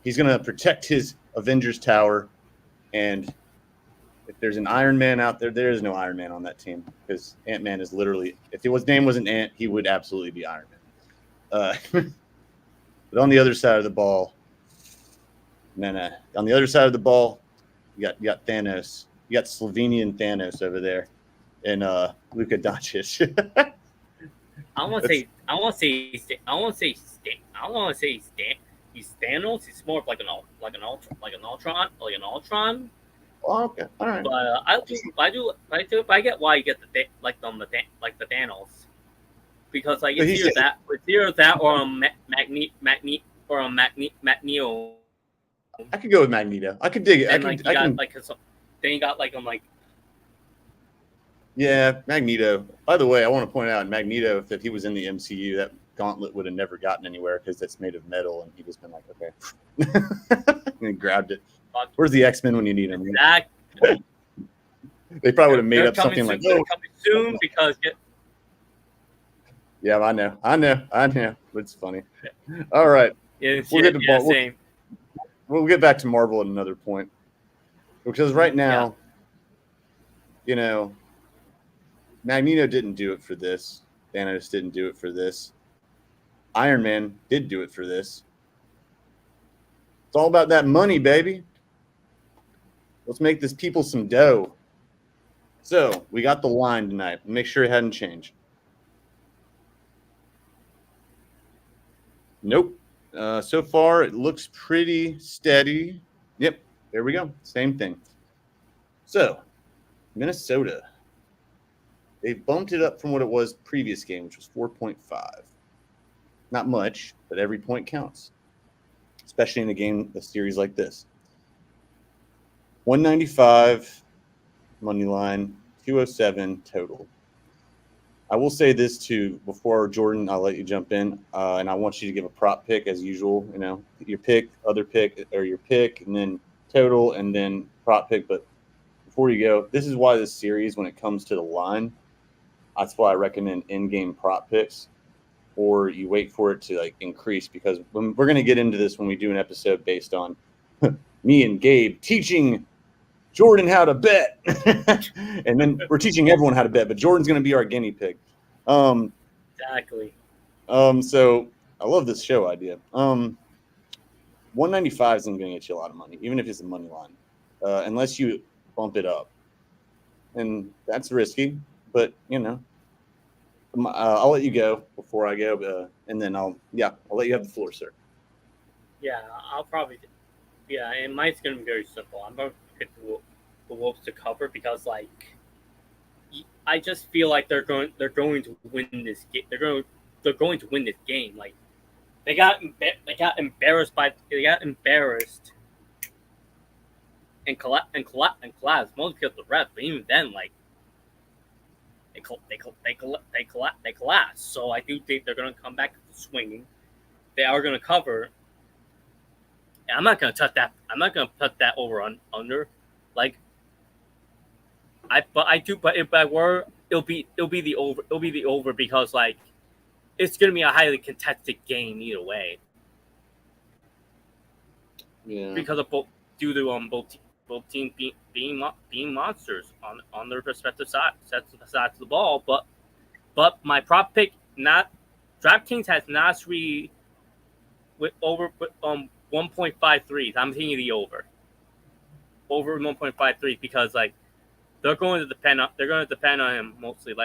he's going to protect his Avengers Tower. And if there's an Iron Man out there, there is no Iron Man on that team because Ant-Man is literally, if his name wasn't Ant, he would absolutely be Iron Man. But on the other side of the ball, you got Thanos. You got Slovenian Thanos over there, and Luka Doncic. I want to say he's Thanos. He's more of like an Ultron. Oh, okay, all right. But I get why you get the Thanos because like But it's either that or Magneto. I could go with Magneto. I could dig it. And then you got Yeah, Magneto. By the way, I want to point out Magneto, if he was in the MCU, that gauntlet would have never gotten anywhere because it's made of metal, and he just been like, okay, and grabbed it. Where's the X-Men when you need them? Exactly. They probably would have made up something like, "Oh, coming soon," because yeah, I know. It's funny. All right, same. We'll get back to Marvel at another point because right now, Magneto didn't do it for this. Thanos didn't do it for this. Iron Man did do it for this. It's all about that money, baby. Let's make this people some dough. So we got the line tonight. Make sure it hadn't changed. Nope. So far, it looks pretty steady. Yep. There we go. Same thing. So, Minnesota. They bumped it up from what it was previous game, which was 4.5. Not much, but every point counts, especially in a series like this. 195 money line, 207 total. I will say this too before Jordan. I'll let you jump in, and I want you to give a prop pick as usual. Your pick, other pick, or your pick, and then total, and then prop pick. But before you go, this is why this series, when it comes to the line, that's why I recommend in-game prop picks, or you wait for it to increase, because we're going to get into this when we do an episode based on me and Gabe teaching Jordan how to bet, and then we're teaching everyone how to bet, but Jordan's going to be our guinea pig. Exactly. So I love this show idea. 195 isn't going to get you a lot of money, even if it's a money line, unless you bump it up, and that's risky. But I'll let you go before I go, and then I'll let you have the floor, sir. Yeah, I'll probably. Yeah, and mine's gonna be very simple. I'm gonna pick the Wolves to cover because I just feel like they're going to win this game. They're going to win this game. Like they got embarrassed and collapsed mostly because of the refs. But even then, they collapsed. So I do think they're going to come back swinging. They are going to cover. And I'm not going to touch that. I'm not going to put that over under. But if I were, it'll be the over. It'll be the over because it's going to be a highly contested game either way. Yeah. Because of both both teams being monsters on their respective sides of the ball, but my prop pick DraftKings has not with over 1.53. I'm thinking the over 1.53 because they're going to depend on him mostly.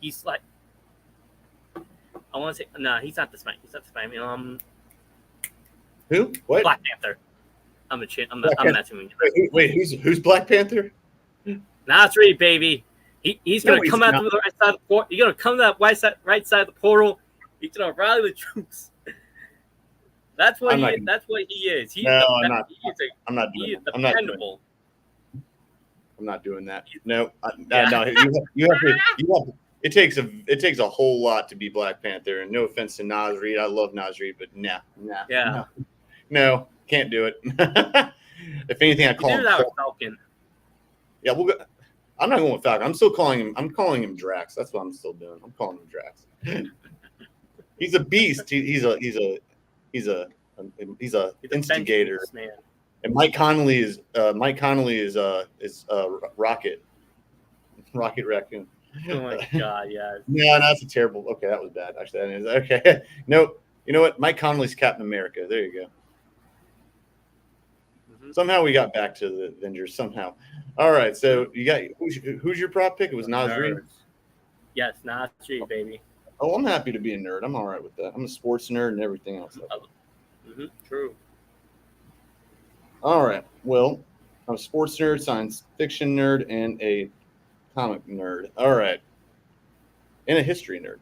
He's I want to say he's not the spine. Who? What? Black Panther. I'm messing with you. Wait, who's Black Panther? Nasri, baby. He's gonna come out to the right side of the portal. He's gonna come to that right side of the portal. He's gonna rally the troops. That's what he is. I'm not doing that. No, no. You have It takes a whole lot to be Black Panther. And no offense to Nas Reed, I love Nas Reed, but no, can't do it. If anything, I call him Falcon. Yeah, we'll go. I'm not going with Falcon. I'm still calling him. I'm calling him Drax. That's what I'm still doing. I'm calling him Drax. He's a beast. He's a instigator. Beast, man. And Mike Connolly is Rocket Raccoon. Oh my god, yeah. No, that's a terrible. Okay, that was bad. Actually, that is okay. Nope. You know what? Mike Connolly's Captain America. There you go. Mm-hmm. Somehow we got back to the Avengers. Somehow. All right. So you got who's your prop pick? It was Nas Reed. Yes, Nas Reed, baby. Oh, I'm happy to be a nerd. I'm all right with that. I'm a sports nerd and everything else. Mm-hmm. True. All right. Well, I'm a sports nerd, science fiction nerd, and a comic nerd. All right. And a history nerd.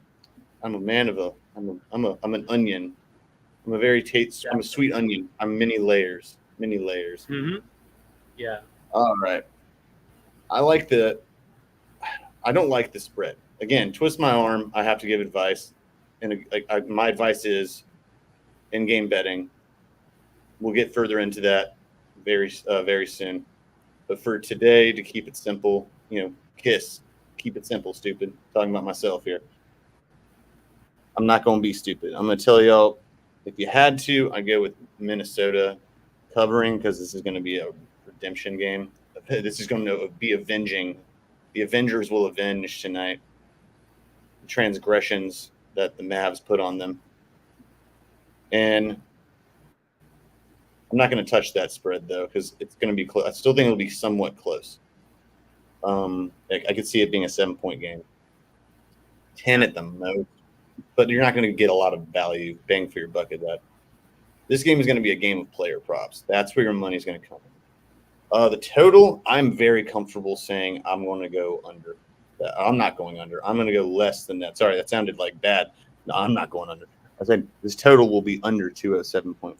I'm a man of I'm an onion. I'm a very I'm a sweet onion. I'm many layers. Mm-hmm. Yeah. All right. I don't like the spread. Again, twist my arm. I have to give advice. And my advice is in-game betting. We'll get further into that very soon. But for today, to keep it simple, KISS. Keep it simple, stupid. Talking about myself here. I'm not going to be stupid. I'm going to tell y'all, if you had to, I'd go with Minnesota covering because this is going to be a redemption game. This is going to be avenging. The Avengers will avenge tonight the transgressions that the Mavs put on them. And I'm not going to touch that spread, though, because it's going to be close. I still think it'll be somewhat close. I could see it being a 7-point game. 10 at the most. But you're not going to get a lot of value, bang for your buck at that. This game is going to be a game of player props. That's where your money's going to come. The total, I'm very comfortable saying I'm going to go under. I'm not going under. I'm going to go less than that. Sorry, that sounded like bad. No, I'm not going under. I said this total will be under 207.5.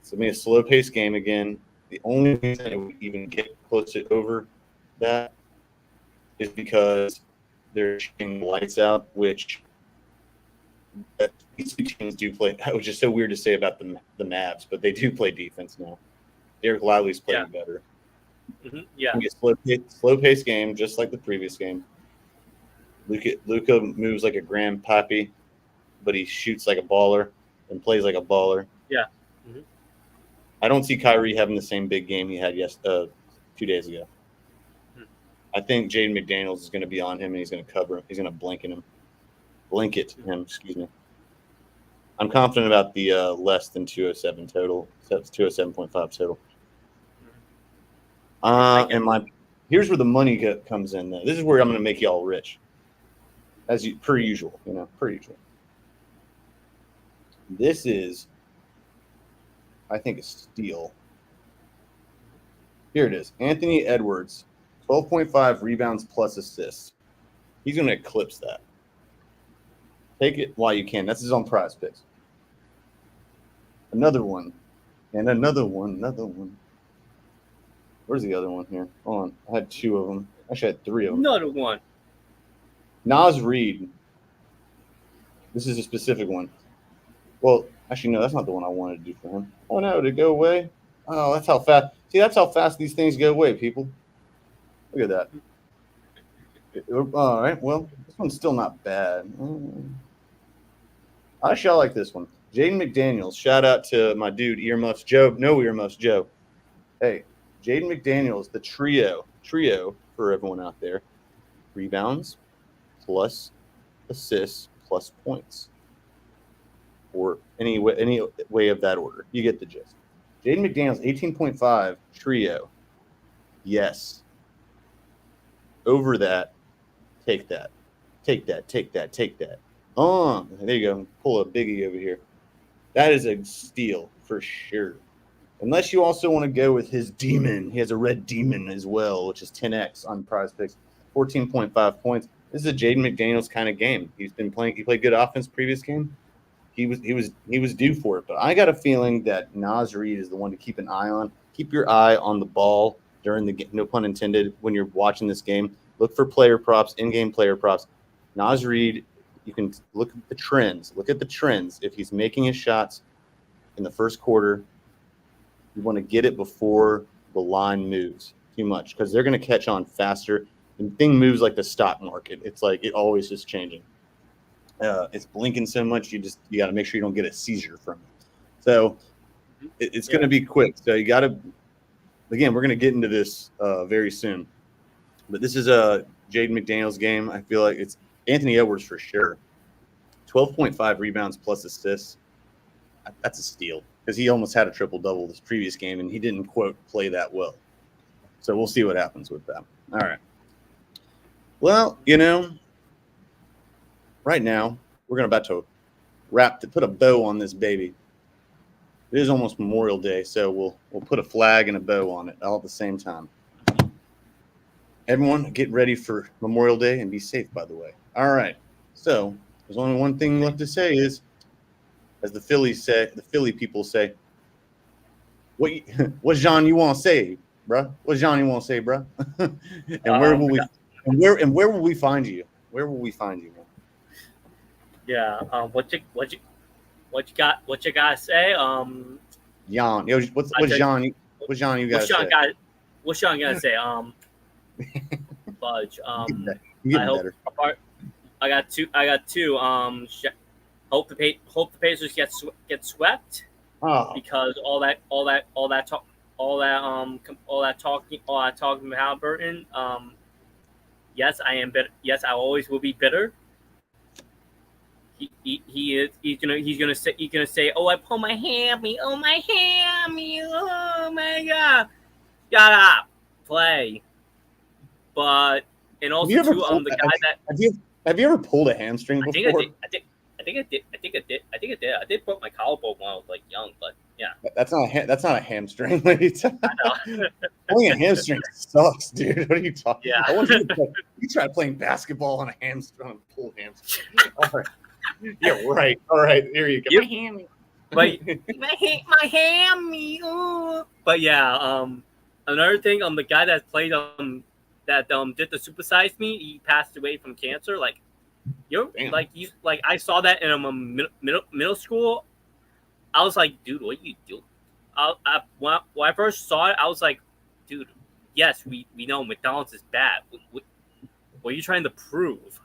It's going to be a slow-paced game again. The only reason it would even get close to over that is because they're shooting lights out, which these two teams do play. That was just so weird to say about the Mavs, but they do play defense now. Derek Lively's playing better. Mm-hmm. Yeah. It's a slow-paced game, just like the previous game. Luka moves like a grandpappy, but he shoots like a baller and plays like a baller. Yeah. Mm-hmm. I don't see Kyrie having the same big game he had 2 days ago. I think Jaden McDaniels is going to be on him, and he's going to cover him. He's going to blanket him. Excuse me. I'm confident about the less than 207 total. That's 207.5 total. Here's where the money comes in. Though. This is where I'm going to make y'all rich, per usual. This is, I think, a steal. Here it is. Anthony Edwards, 12.5 rebounds plus assists. He's going to eclipse that. Take it while you can. That's his own prize picks. Another one. And another one. Where's the other one here? Hold on. I had two of them. Actually, I had three of them. Another one. Nas Reed. This is a specific one. Well, actually, no, that's not the one I wanted to do for him. Oh, no, did it go away? Oh, that's how fast. See, that's how fast these things go away, people. Look at that. All right, well, this one's still not bad. I shall like this one. Jaden McDaniels. Shout out to my dude, Earmuffs Joe. No Earmuffs Joe. Hey, Jaden McDaniels, the trio for everyone out there. Rebounds plus assists plus points. Or any way of that order. You get the gist. Jaden McDaniels, 18.5 trio. Yes. Over that, take that. Oh, there you go. Pull a biggie over here. That is a steal for sure. Unless you also want to go with his demon. He has a red demon as well, which is 10x on prize picks. 14.5 points. This is a Jaden McDaniels kind of game. He's been playing. He played good offense previous game. He was due for it. But I got a feeling that Nas Reed is the one to keep an eye on. Keep your eye on the ball during the game, no pun intended, when you're watching this game. Look for player props, in-game player props. Naz Reid, you can look at the trends. Look at the trends. If he's making his shots in the first quarter, you want to get it before the line moves too much because they're going to catch on faster. And thing moves like the stock market. It's like it always is changing. It's blinking so much, you got to make sure you don't get a seizure from it. So it's going to be quick. So you got to, again, we're going to get into this very soon. But this is a Jaden McDaniels game. I feel like it's Anthony Edwards for sure. 12.5 rebounds plus assists. That's a steal because he almost had a triple-double this previous game, and he didn't, quote, play that well. So we'll see what happens with that. All right. Well, right now we're about to put a bow on this baby. It is almost Memorial Day, so we'll put a flag and a bow on it all at the same time. Everyone, get ready for Memorial Day and be safe, by the way. All right. So there's only one thing left to say is, as the Philly people say, what John you want to say, bruh? What John you want to say, bruh? And where will we find you? Where will we find you? Yeah. What you got? What you gotta say? Jan. Yo, what's John? What John you gotta say? What Sean gotta say? Fudge. I hope. I got two. Hope the Pacers get swept. Oh. Because all that talking about Halliburton. Yes, I am bitter. Yes, I always will be bitter. He's gonna say, oh, I pulled my hammy, oh my god, gotta play. But and also too, the guy that have you ever pulled a hamstring before? I think I did. I did put my collarbone when I was like young, but yeah. That's not a hamstring. I know. Pulling a hamstring sucks, dude. What are you talking? Yeah. I want you tried playing basketball on a hamstring, on a pulled hamstring. All right. Yeah, right. All right. Here you go. My hammy. But my hammy. Ooh. But yeah, another thing, the guy that played did the Super Size Me, he passed away from cancer. Like, I saw that in middle school. I was like, dude, what you do? When I first saw it, I was like, dude, yes, we know McDonald's is bad. What are you trying to prove?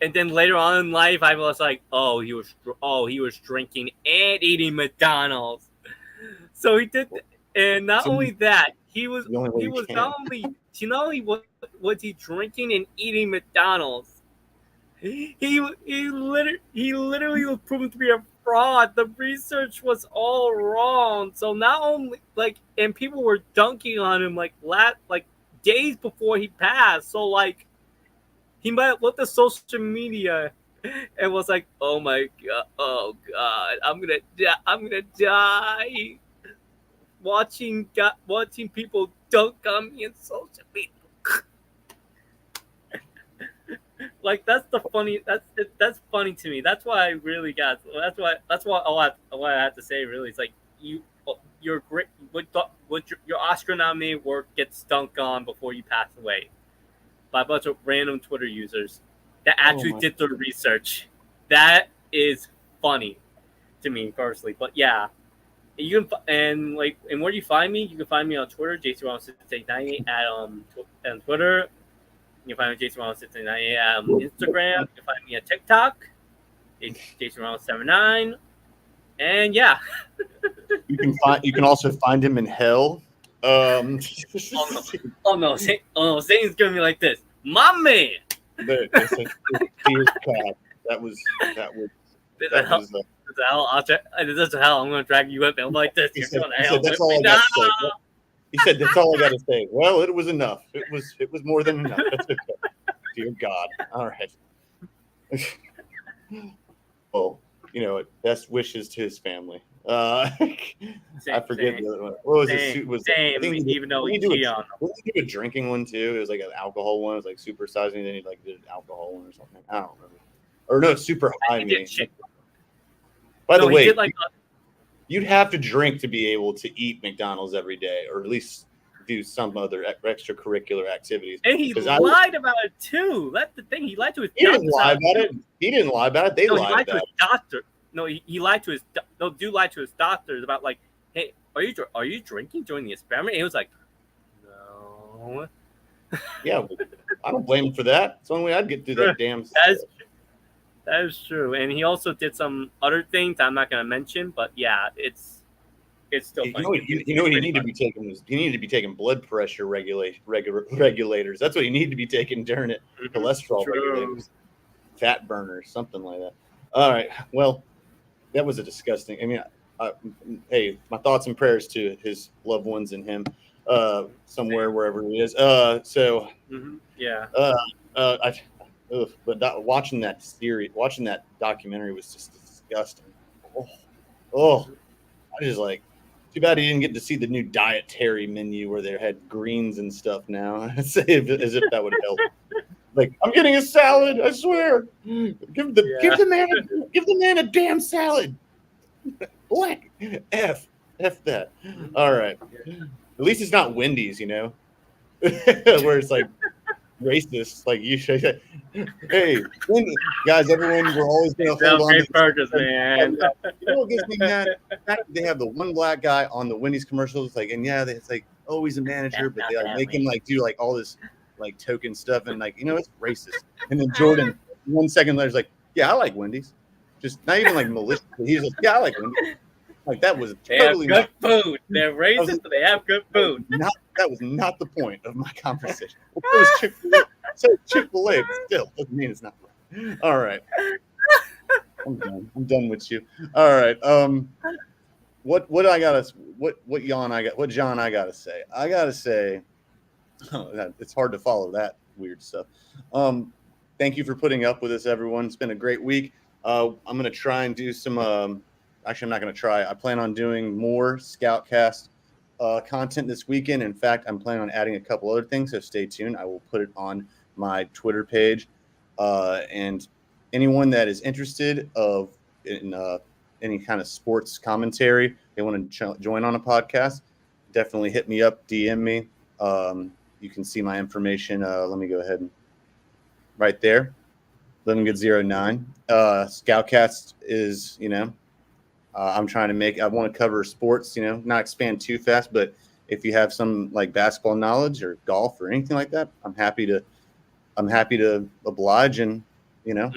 And then later on in life, I was like, he was drinking and eating McDonald's. So he did, and not only that, he was not only was he drinking and eating McDonald's. He literally was proven to be a fraud. The research was all wrong. So not only and people were dunking on him days before he passed. So he might have looked at social media and was like, "Oh my god, I'm gonna die." Watching people dunk on me in social media. That's funny to me. That's why I really got. That's why all I have to say really is you're great. Your Oscar nominated work gets dunked on before you pass away by a bunch of random Twitter users that actually did their research. That is funny to me personally. But yeah, you can and where do you find me? You can find me on Twitter, JCRound6898 on Twitter. You can find me JCRound6898 on Instagram. You can find me on TikTok. It's JCRound79. And yeah. You can also find him in hell. Oh no, Zane's gonna be like this. My man. That was This is hell. I'm gonna drag you up and I'm like this. You're going to hell. That's all I got to say. He said, "That's all I got to say." Well, it was enough. It was more than enough. That's okay. Dear God. All right. Well, best wishes to his family. I forget the other one. What was it? Even though he did a drinking one too. It was like an alcohol one. It was like super sizing. Then he did an alcohol one or something. I don't remember. Or no, super high. By the way, you'd have to drink to be able to eat McDonald's every day, or at least do some other extracurricular activities. And he 'Cause lied about it too. That's the thing. He lied to his He doctor. didn't lie about it. He didn't lie about it. They No, he lied lied to about his doctor. No, he lied to his. No, dude lied to his doctors about like, hey, are you drinking during the experiment? And he was like, no. it. Yeah, but I don't blame him for that. It's the only way I'd get through that damn. That is true. And he also did some other things I'm not going to mention, but yeah, it's still You funny. know what he needed to be taking was he needed to be taking blood pressure regulators. That's what he needed to be taking during it. Cholesterol True. regulators, fat burners, something like that. All right. Well, that was a disgusting. I mean, hey, my thoughts and prayers to his loved ones and him, somewhere wherever he is. Yeah. But watching that documentary was just disgusting. Oh, I just like. Too bad he didn't get to see the new dietary menu where they had greens and stuff now. As if that would help. Like, I'm getting a salad, I swear. Give the man a damn salad. Black F that. All right. At least it's not Wendy's, where it's like racist. Like you should say, hey, guys, everyone, we're always gonna hold on to burgers, man. You know what gets me mad? The fact that they have the one black guy on the Wendy's commercials, like, and yeah, it's like, oh, he's a manager, but they like make him like do like all this like token stuff, and like, it's racist. And then Jordan, 1 second later, is like, yeah, I like Wendy's. Just not even like malicious. He's like, yeah, I like Wendy's. Like that was totally they have good food. They're racist, but they have good food. That was not the point of my conversation. It was Chick-fil-A. So Chick-fil-A, but still doesn't mean it's not right. All right. I'm done with you. All right. What John I gotta say? I gotta say, it's hard to follow that weird stuff. Thank you for putting up with us, everyone. It's been a great week. I'm gonna try and do some. Actually, I'm not gonna try. I plan on doing more ScOutCast content this weekend. In fact, I'm planning on adding a couple other things, so stay tuned. I will put it on my Twitter page, and anyone that is interested in any kind of sports commentary, they want to join on a podcast, definitely hit me up, DM me. You can see my information. Let me go ahead and right there, 11good09. ScOutCast is, I'm trying to I want to cover sports, not expand too fast, but if you have some like basketball knowledge or golf or anything like that, I'm happy to oblige. And,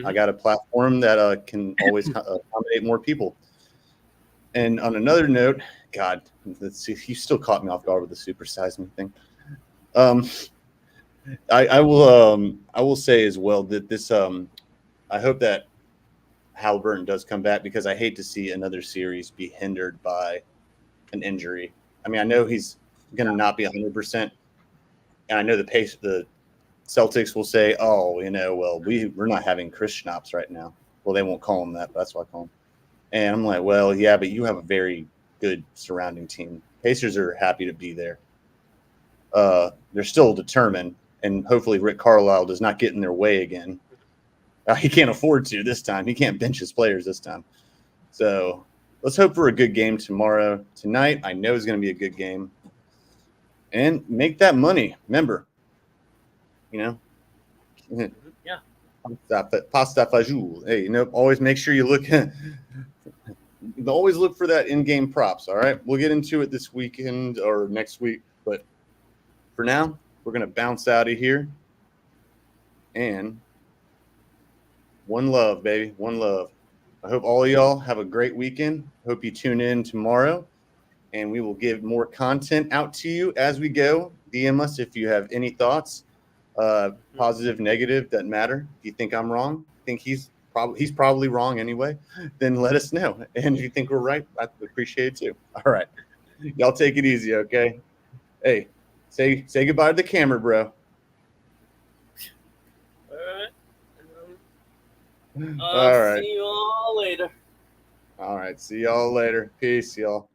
I got a platform that can always accommodate more people. And on another note, God, let's see, you still caught me off guard with the super size me thing. I will say as well that this, I hope that Halliburton does come back, because I hate to see another series be hindered by an injury. I mean, I know he's going to not be 100%, and I know the Celtics will say, "Oh, well, we're not having Chris Schnapps right now." Well, they won't call him that, but that's what I call him. And I'm like, well, yeah, but you have a very good surrounding team. Pacers are happy to be there. They're still determined, and hopefully Rick Carlisle does not get in their way again. He can't afford to this time. He can't bench his players this time. So let's hope for a good game tomorrow. Tonight, I know is going to be a good game. And make that money. Remember, Yeah. Pasta fajoule. Hey, always make sure you always look for that in-game props, all right? We'll get into it this weekend or next week. But for now, we're going to bounce out of here. And one love, baby. One love. I hope all of y'all have a great weekend. Hope you tune in tomorrow, and we will give more content out to you as we go. DM us if you have any thoughts, positive, negative, doesn't matter. If you think I'm wrong, think he's probably wrong anyway, then let us know. And if you think we're right, I appreciate it too. All right. Y'all take it easy, okay? Hey, say goodbye to the camera, bro. All right. See you all later. All right. See y'all later. Peace, y'all.